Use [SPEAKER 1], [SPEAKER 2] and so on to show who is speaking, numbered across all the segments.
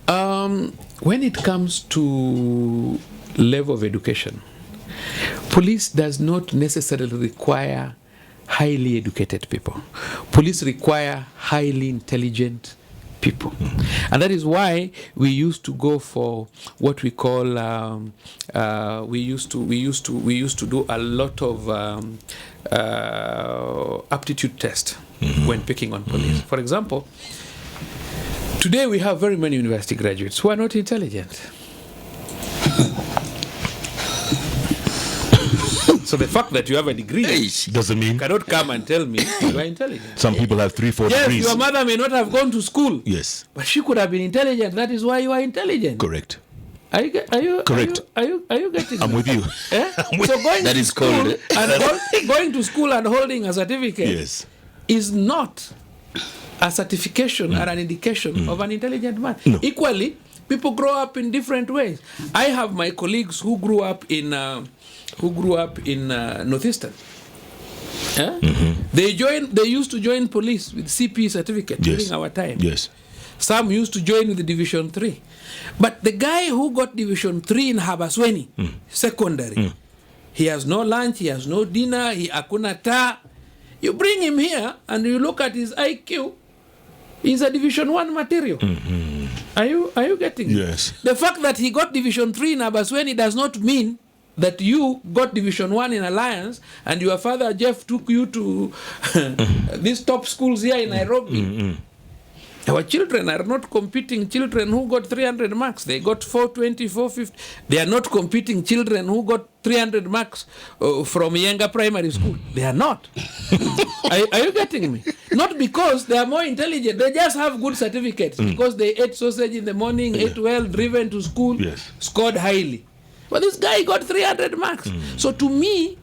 [SPEAKER 1] When it comes to level of education, police does not necessarily require highly educated people. Police require highly intelligent people, and that is why we used to go for what we call we used to do a lot of aptitude test when picking on police. For example, today we have very many university graduates who are not intelligent. So the fact that you have a degree
[SPEAKER 2] doesn't mean
[SPEAKER 1] you cannot come and tell me you are intelligent.
[SPEAKER 2] Some people have 3-4 degrees.
[SPEAKER 1] Yes, your mother may not have gone to school.
[SPEAKER 2] Yes,
[SPEAKER 1] but she could have been intelligent. That is why you are intelligent.
[SPEAKER 2] Correct.
[SPEAKER 1] Are you
[SPEAKER 2] correct?
[SPEAKER 1] Are you getting?
[SPEAKER 2] I'm with you.
[SPEAKER 1] So going
[SPEAKER 3] that
[SPEAKER 1] to
[SPEAKER 3] is
[SPEAKER 1] school
[SPEAKER 3] called
[SPEAKER 1] and going to school and holding a certificate is not a certification or an indication of an intelligent man.
[SPEAKER 2] No.
[SPEAKER 1] Equally, people grow up in different ways. I have my colleagues who grew up in Northeastern. They used to join police with CP certificate during our time.
[SPEAKER 2] Yes.
[SPEAKER 1] Some used to join with the Division 3. But the guy who got Division 3 in Habasweni, secondary, he has no lunch, he has no dinner, he hakuna taa. You bring him here and you look at his IQ, he's a Division 1 material. Are you getting it?
[SPEAKER 2] Yes.
[SPEAKER 1] The fact that he got Division 3 in Habasweni does not mean that you got Division 1 in Alliance and your father Jeff took you to these top schools here in Nairobi. Our children are not competing children who got 300 marks. They got 420, 450. They are not competing children who got 300 marks from Yenga Primary School. They are not. Are you getting me? Not because they are more intelligent. They just have good certificates because they ate sausage in the morning, ate well, driven to school, scored highly. But this guy got 300 marks. So to me,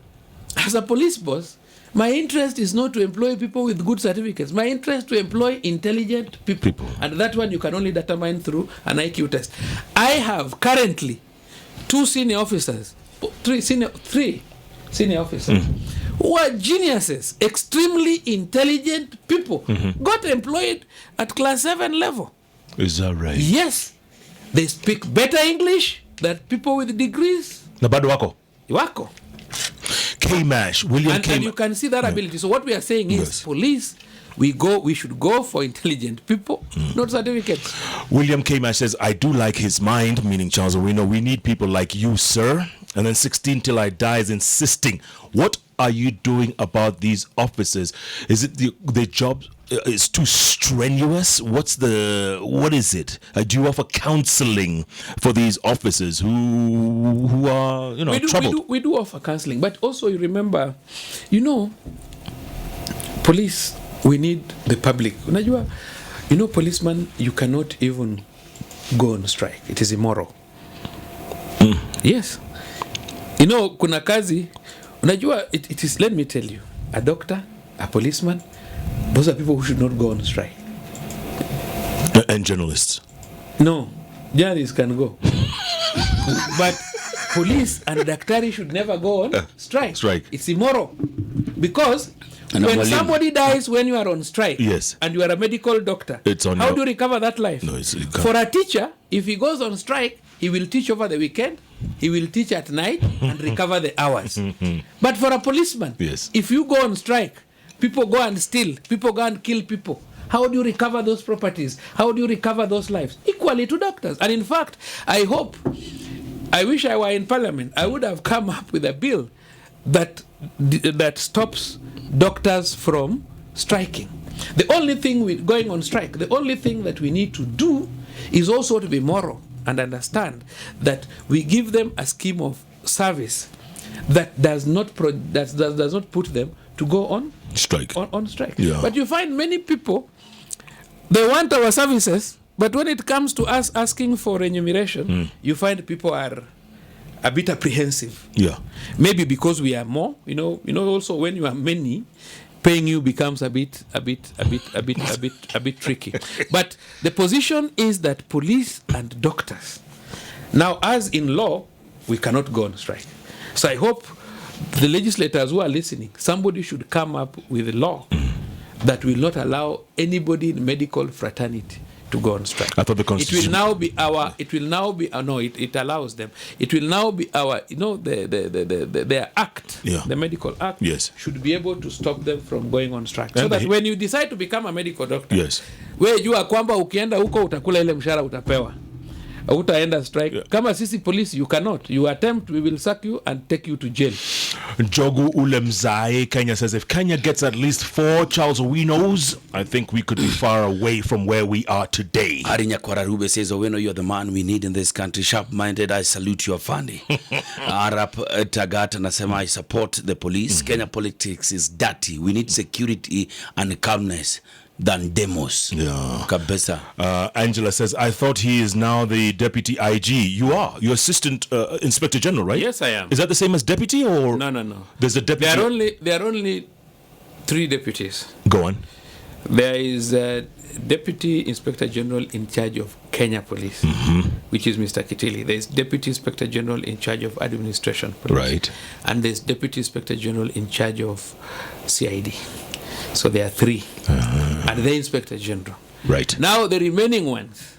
[SPEAKER 1] as a police boss, my interest is not to employ people with good certificates. My interest is to employ intelligent people. And that one you can only determine through an IQ test. I have currently three senior officers who are geniuses, extremely intelligent people, got employed at class 7 level.
[SPEAKER 2] Is that right?
[SPEAKER 1] Yes. They speak better English than people with degrees.
[SPEAKER 2] Na bado
[SPEAKER 1] wako.
[SPEAKER 2] K-Mash, William K.
[SPEAKER 1] And you can see that ability. So what we are saying is police, we should go for intelligent people, not certificates.
[SPEAKER 2] William K-Mash says, I do like his mind, meaning Charles Owino. We need people like you, sir. And then 16 till I die is insisting. What are you doing about these officers? Is it the job is too strenuous? What is it? Do you offer counseling for these officers who are, troubled?
[SPEAKER 1] We do offer counseling, but also you remember, police, we need the public. Policeman, you cannot even go on strike. It is immoral. Yes. Kuna kazi, it is, let me tell you, a doctor, a policeman, those are people who should not go on strike.
[SPEAKER 2] And journalists?
[SPEAKER 1] No, journalists can go. But police and daktari should never go on strike. It's immoral. Because when somebody dies when you are on strike, and you are a medical doctor, how do you recover that life?
[SPEAKER 2] No,
[SPEAKER 1] for a teacher, if he goes on strike, he will teach over the weekend, he will teach at night and recover the hours. But for a policeman, if you go on strike, people go and steal, people go and kill people. How do you recover those properties? How do you recover those lives? Equally to doctors. And in fact, I wish I were in Parliament, I would have come up with a bill that stops doctors from striking. The only thing with going on strike, the only thing that we need to do is also to be moral and understand that we give them a scheme of service that does not put them to go on
[SPEAKER 2] strike.
[SPEAKER 1] On strike.
[SPEAKER 2] Yeah.
[SPEAKER 1] But you find many people, they want our services, but when it comes to us asking for remuneration, you find people are a bit apprehensive.
[SPEAKER 2] Yeah.
[SPEAKER 1] Maybe because we are more, also when you are many, paying you becomes a bit tricky. But the position is that police and doctors, now as in law, we cannot go on strike. So I hope the legislators who are listening, somebody should come up with a law that will not allow anybody in medical fraternity to go on strike.
[SPEAKER 2] I thought the
[SPEAKER 1] It
[SPEAKER 2] Constitution...
[SPEAKER 1] will now be our. It will now be. No, it allows them. It will now be our. Their act,
[SPEAKER 2] Yeah.
[SPEAKER 1] the medical act,
[SPEAKER 2] Yes.
[SPEAKER 1] should be able to stop them from going on strike. So
[SPEAKER 2] And
[SPEAKER 1] that when you decide to become a medical doctor,
[SPEAKER 2] Yes.
[SPEAKER 1] we jua kwamba ukienda huko utakula ile mshahara utapewa. Utaenda strike.
[SPEAKER 2] Yeah.
[SPEAKER 1] Kama sisi police, you cannot. You attempt, we will sack you and take you to jail.
[SPEAKER 2] Jogu Ulemzae, Kenya says, if Kenya gets at least 4 Charles Owinos, I think we could be far away from where we are today.
[SPEAKER 3] Arinya Kwararube says, Owino, you're the man we need in this country. Sharp-minded, I salute your funny. Arap Tagat anasema, I support the police. Kenya politics is dirty. We need security and calmness than demos.
[SPEAKER 2] Yeah.
[SPEAKER 3] Kabesa.
[SPEAKER 2] Angela says, I thought he is now the deputy IG. You are. You're assistant inspector general, right?
[SPEAKER 1] Yes, I am.
[SPEAKER 2] Is that the same as deputy or?
[SPEAKER 1] No.
[SPEAKER 2] There's a deputy.
[SPEAKER 1] There are only 3 deputies.
[SPEAKER 2] Go on.
[SPEAKER 1] There is a Deputy Inspector General in charge of Kenya Police, which is Mr. Kitili. There is Deputy Inspector General in charge of Administration Police.
[SPEAKER 2] Right.
[SPEAKER 1] And there's Deputy Inspector General in charge of CID. So there are 3. And the Inspector General.
[SPEAKER 2] Right.
[SPEAKER 1] Now the remaining ones,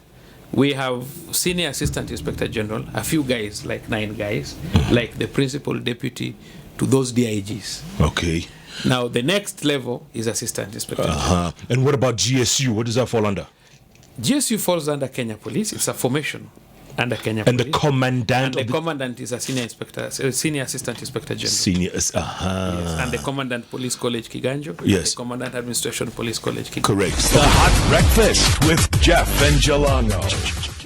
[SPEAKER 1] we have Senior Assistant Inspector General, a few guys, like 9 guys, like the Principal Deputy to those DIGs.
[SPEAKER 2] Okay.
[SPEAKER 1] Now the next level is Assistant Inspector General.
[SPEAKER 2] And what about GSU? What does that fall under?
[SPEAKER 1] GSU falls under Kenya Police. It's a formation under Kenya
[SPEAKER 2] And
[SPEAKER 1] Police.
[SPEAKER 2] the commandant
[SPEAKER 1] And the commandant is a senior assistant inspector general.
[SPEAKER 2] senior.
[SPEAKER 1] Yes. And the commandant police college Kiganjo.
[SPEAKER 2] Yes.
[SPEAKER 1] The commandant administration police college Kiganjo.
[SPEAKER 2] Correct.
[SPEAKER 4] The Hot Breakfast with Jeff and Jelano.